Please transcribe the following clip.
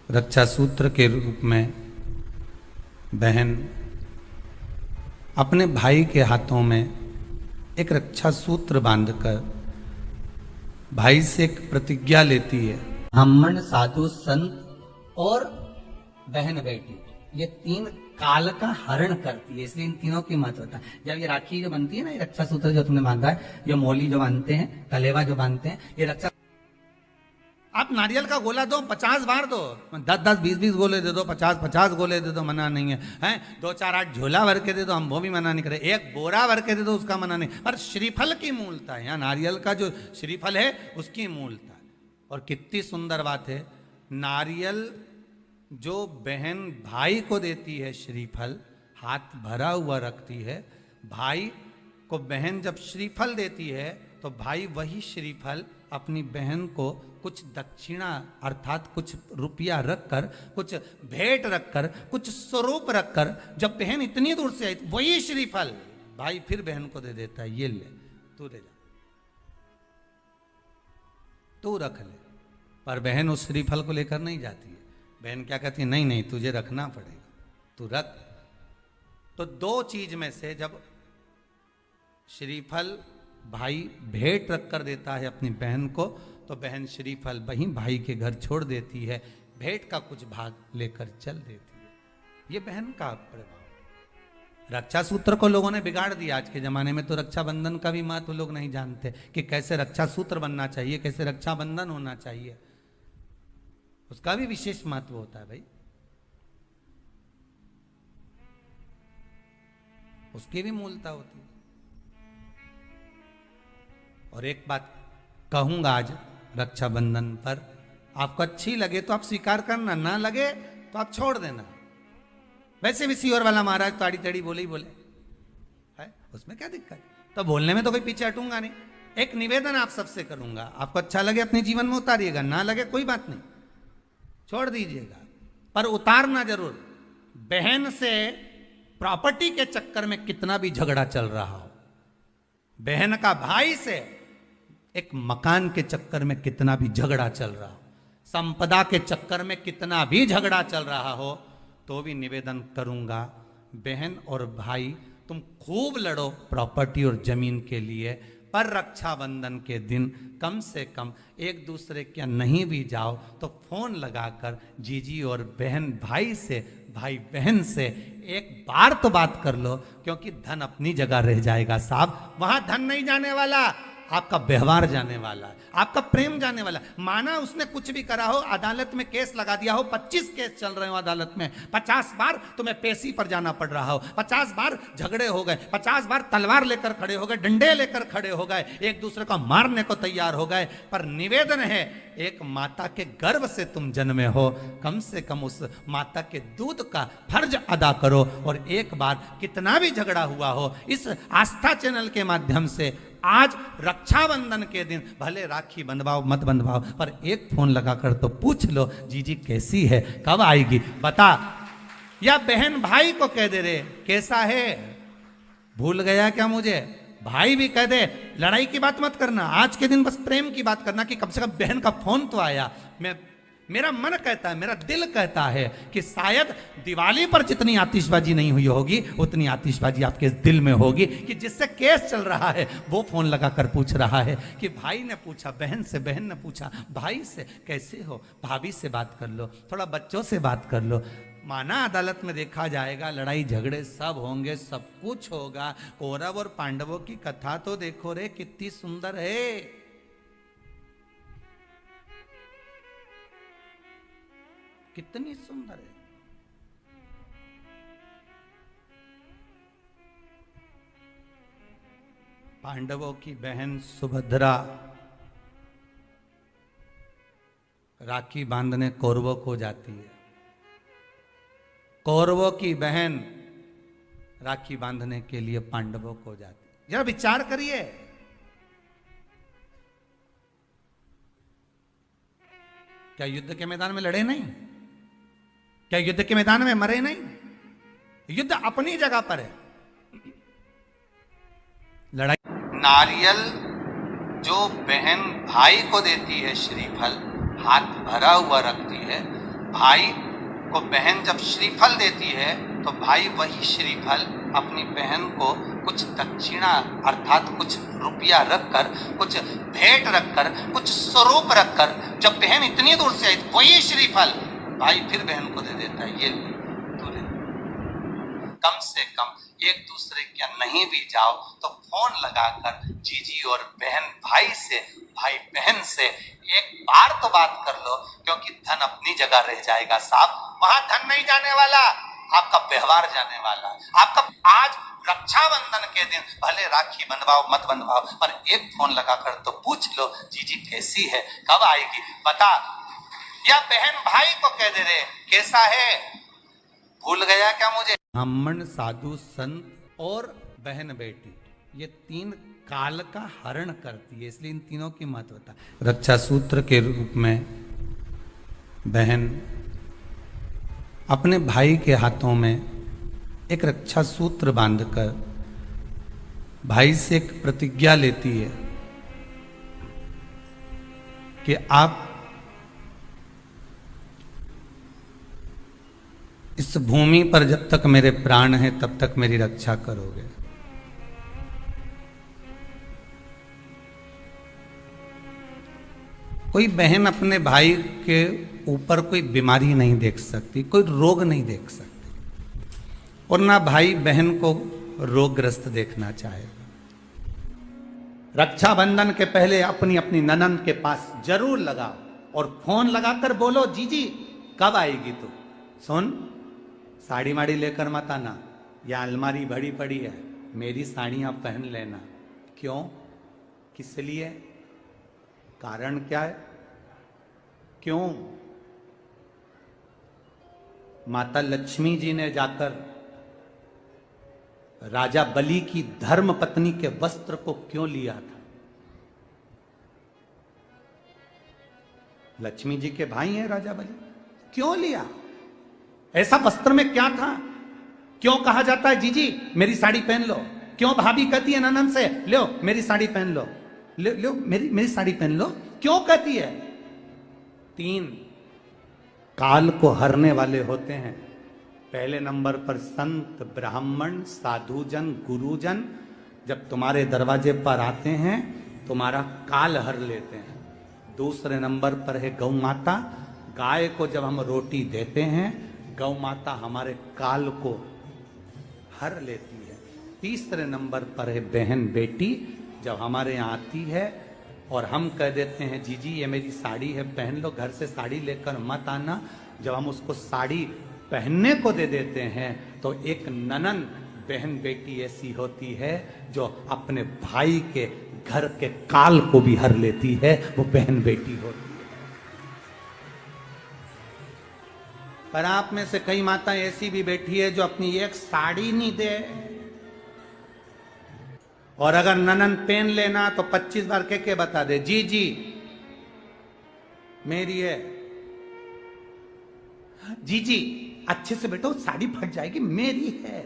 रक्षा सूत्र के रूप में बहन अपने भाई के हाथों में एक रक्षा सूत्र बांधकर भाई से एक प्रतिज्ञा लेती है। ब्राह्मण, साधु, संत और बहन बेटी, ये तीन काल का हरण करती है, इसलिए इन तीनों की महत्वता। जब ये राखी जो बनती है ना, ये रक्षा सूत्र जो तुमने बांधा है, जो मोली जो बांधते हैं, कलेवा जो बांधते हैं, ये रक्षा। आप नारियल का गोला दो 50 बार दो, 10-10, 20-20 गोले दे दो, 50-50 गोले दे दो, मना नहीं है, हैं 2-4-8 झोला भर के दे दो, हम वो भी मना नहीं करे, एक बोरा भर के दे दो, उसका मना नहीं। पर श्रीफल की मूलता है, यहाँ नारियल का जो श्रीफल है उसकी मूलता है। और कितनी सुंदर बात है, नारियल जो बहन भाई को देती है, श्रीफल हाथ भरा हुआ रखती है, भाई को बहन जब श्रीफल देती है तो भाई वही श्रीफल अपनी बहन को कुछ दक्षिणा अर्थात कुछ रुपया रखकर, कुछ भेंट रखकर, कुछ स्वरूप रखकर, जब बहन इतनी दूर से आई वही श्रीफल भाई फिर बहन को दे देता है, ये ले तू ले जा, तू रख ले। पर बहन उस श्रीफल को लेकर नहीं जाती है, बहन क्या कहती है, नहीं नहीं तुझे रखना पड़ेगा, तू रख। तो दो चीज में से जब श्रीफल भाई भेंट रख कर देता है अपनी बहन को, तो बहन श्रीफल वहीं भाई के घर छोड़ देती है, भेंट का कुछ भाग लेकर चल देती है। ये बहन का प्रभाव। रक्षा सूत्र को लोगों ने बिगाड़ दिया आज के जमाने में, तो रक्षाबंधन का भी महत्व लोग नहीं जानते कि कैसे रक्षा सूत्र बनना चाहिए, कैसे रक्षाबंधन होना चाहिए, उसका भी विशेष महत्व होता है भाई, उसकी भी मूलता होती है। और एक बात कहूंगा आज रक्षाबंधन पर, आपको अच्छी लगे तो आप स्वीकार करना, ना लगे तो आप छोड़ देना। वैसे भी सीहोर वाला महाराज ताड़ी ताड़ी बोले ही बोले है, उसमें क्या दिक्कत, तो बोलने में तो कोई पीछे हटूंगा नहीं। एक निवेदन आप सबसे करूंगा, आपको अच्छा लगे अपने जीवन में उतारिएगा, ना लगे कोई बात नहीं, छोड़ दीजिएगा, पर उतारना जरूर। बहन से प्रॉपर्टी के चक्कर में कितना भी झगड़ा चल रहा हो, बहन का भाई से एक मकान के चक्कर में कितना भी झगड़ा चल रहा हो, संपदा के चक्कर में कितना भी झगड़ा चल रहा हो, तो भी निवेदन करूंगा, बहन और भाई तुम खूब लड़ो प्रॉपर्टी और जमीन के लिए, पर रक्षाबंधन के दिन कम से कम एक दूसरे के नहीं भी जाओ तो फोन लगाकर जीजी और बहन भाई से, भाई बहन से एक बार तो बात कर लो, क्योंकि धन अपनी जगह रह जाएगा साहब, वहां धन नहीं जाने वाला, आपका व्यवहार जाने वाला है, आपका प्रेम जाने वाला है। माना उसने कुछ भी करा हो, अदालत में केस लगा दिया हो, 25 केस चल रहे हो अदालत में, 50 बार तुम्हें पेशी पर जाना पड़ रहा हो, 50 बार झगड़े हो गए, 50 बार तलवार लेकर खड़े हो गए, डंडे लेकर खड़े हो गए, एक दूसरे को मारने को तैयार हो गए, पर निवेदन है, एक माता के गर्भ से तुम जन्मे हो, कम से कम उस माता के दूध का फर्ज अदा करो। और एक बार कितना भी झगड़ा हुआ हो, इस आस्था चैनल के माध्यम से आज रक्षाबंधन के दिन भले राखी बंधवाओ मत बंधवाओ, पर एक फोन लगाकर तो पूछ लो, जीजी कैसी है, कब आएगी बता, या बहन भाई को कह दे रे कैसा है, भूल गया क्या मुझे, भाई भी कह दे, लड़ाई की बात मत करना, आज के दिन बस प्रेम की बात करना कि कम से कम बहन का फोन तो आया। मेरा मन कहता है, मेरा दिल कहता है कि शायद दिवाली पर जितनी आतिशबाजी नहीं हुई होगी उतनी आतिशबाजी आपके दिल में होगी, कि जिससे केस चल रहा है वो फोन लगाकर पूछ रहा है कि भाई ने पूछा बहन से, बहन ने पूछा भाई से कैसे हो, भाभी से बात कर लो, थोड़ा बच्चों से बात कर लो। माना अदालत में देखा जाएगा, लड़ाई झगड़े सब होंगे, सब कुछ होगा, कौरव और पांडवों की कथा तो देखो रे कितनी सुंदर है, कितनी सुंदर है। पांडवों की बहन सुभद्रा राखी बांधने कौरवों को जाती है, कौरवों की बहन राखी बांधने के लिए पांडवों को जाती है। जरा विचार करिए, क्या युद्ध के मैदान में लड़े नहीं, क्या युद्ध के मैदान में मरे नहीं, युद्ध अपनी जगह पर है, लड़ाई। नारियल जो बहन भाई को देती है श्रीफल, हाथ भरा हुआ रखती है, भाई को बहन जब श्रीफल देती है तो भाई वही श्रीफल अपनी बहन को कुछ दक्षिणा अर्थात कुछ रुपया रखकर, कुछ भेंट रखकर, कुछ स्वरूप रखकर, जब बहन इतनी दूर से आई तो वही श्रीफल भाई फिर बहन को दे देता है, ये तू ले। कम से कम एक दूसरे के नहीं भी जाओ तो फोन लगाकर जीजी और बहन भाई से, भाई बहन से एक बार तो बात कर लो, क्योंकि धन अपनी जगह रह जाएगा साहब, वहां धन नहीं जाने वाला, आपका व्यवहार जाने वाला। आपका आज रक्षाबंधन के दिन भले राखी बंधवाओ मत बंधवाओ, पर एक फोन लगाकर तो पूछ लो जीजी कैसी है, कब आएगी बता, या बहन भाई को कह दे रहे कैसा है, भूल गया क्या मुझे। ब्राह्मण, साधु, संत और बहन बेटी, ये तीन काल का हरण करती है, इसलिए इन तीनों की महत्वता। रक्षा सूत्र के रूप में बहन अपने भाई के हाथों में एक रक्षा सूत्र बांधकर भाई से एक प्रतिज्ञा लेती है कि आप इस भूमि पर जब तक मेरे प्राण हैं तब तक मेरी रक्षा करोगे। कोई बहन अपने भाई के ऊपर कोई बीमारी नहीं देख सकती, कोई रोग नहीं देख सकती, और ना भाई बहन को रोगग्रस्त देखना चाहेगा। रक्षाबंधन के पहले अपनी अपनी ननद के पास जरूर लगाओ और फोन लगाकर बोलो जीजी कब आएगी तू, सुन साड़ी माड़ी लेकर मत आना, या अलमारी भरी पड़ी है मेरी साड़ियां पहन लेना। क्यों, किस लिए, कारण क्या है, क्यों? माता लक्ष्मी जी ने जाकर राजा बलि की धर्म पत्नी के वस्त्र को क्यों लिया था? लक्ष्मी जी के भाई हैं राजा बलि, क्यों लिया? ऐसा वस्त्र में क्या था? क्यों कहा जाता है जीजी मेरी साड़ी पहन लो? क्यों भाभी कहती है ननद से लो मेरी साड़ी पहन लो, लो मेरी साड़ी पहन लो, क्यों कहती है? तीन काल को हरने वाले होते हैं। पहले नंबर पर संत, ब्राह्मण, साधुजन, गुरुजन जब तुम्हारे दरवाजे पर आते हैं तुम्हारा काल हर लेते हैं। दूसरे नंबर पर है गौ माता, गाय को जब हम रोटी देते हैं गौ माता हमारे काल को हर लेती है। तीसरे नंबर पर है बहन बेटी, जब हमारे यहाँ आती है और हम कह देते हैं जीजी ये मेरी साड़ी है पहन लो, घर से साड़ी लेकर मत आना, जब हम उसको साड़ी पहनने को दे देते हैं तो एक ननन बहन बेटी ऐसी होती है जो अपने भाई के घर के काल को भी हर लेती है, वो बहन बेटी होती है। पर आप में से कई माताएं ऐसी भी बैठी है जो अपनी एक साड़ी नहीं दे, और अगर ननन पेन लेना तो 25 बार के बता दे जी जी मेरी है, जी जी अच्छे से बैठो साड़ी फट जाएगी मेरी है।